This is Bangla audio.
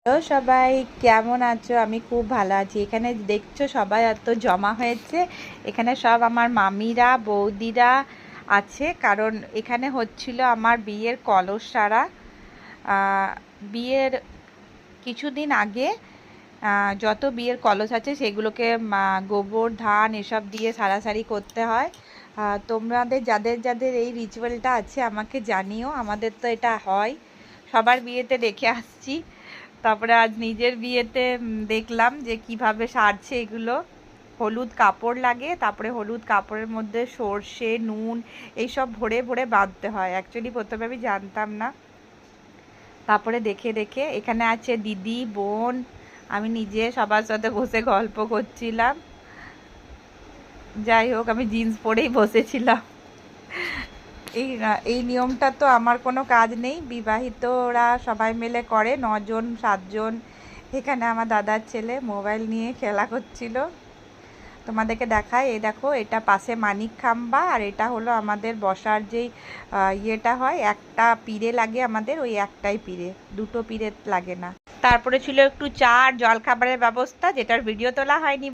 হ্যালো সবাই, কেমন আছো? আমি খুব ভালো আছি। এখানে দেখছো সবাই এত জমা হয়েছে। এখানে সব আমার মামিরা বৌদিরা আছে, কারণ এখানে হচ্ছিল আমার বিয়ের কলস সারা। বিয়ের কিছুদিন আগে যত বিয়ের কলস আছে সেগুলোকে গোবর ধান এসব দিয়ে সারাসারি করতে হয়। তোমাদের যাদের যাদের এই রিচুয়ালটা আছে আমাকে জানিও। আমাদের তো এটা হয়, সবার বিয়েতে দেখে আসছি। তারপরে আজ নিজের বিয়েতে দেখলাম যে কিভাবে সারছে এগুলো। হলুদ কাপড় লাগে, তারপরে হলুদ কাপড়ের মধ্যে সর্ষে নুন এইসব ভরে ভরে বাঁধতে হয়। অ্যাকচুয়ালি প্রথমে আমি জানতাম না, তারপরে দেখে দেখে। এখানে আছে দিদি বোন, আমি নিজে সবার সাথে বসে গল্প করছিলাম। যাই হোক, আমি জিন্স পরেই বসেছিলাম। এই এই নিয়মটা তো আমার কোনো কাজ নেই, বিবাহিতরা সবাই মিলে করে, 9জন 7জন। এখানে আমার দাদার ছেলে মোবাইল নিয়ে খেলা করছিল। তোমাদেরকে দেখায়, এই দেখো, এটা পাশে মানিক খাম্বা, আর এটা হলো আমাদের বসার যেই ইয়েটা হয়, একটা পিঁড়ে লাগে আমাদের, ওই একটাই পিঁড়ে, দুটো পিঁড়ে লাগে না। তারপরে ছিল একটু চা আর জলখাবারের ব্যবস্থা, যেটার ভিডিও তোলা হয়নি।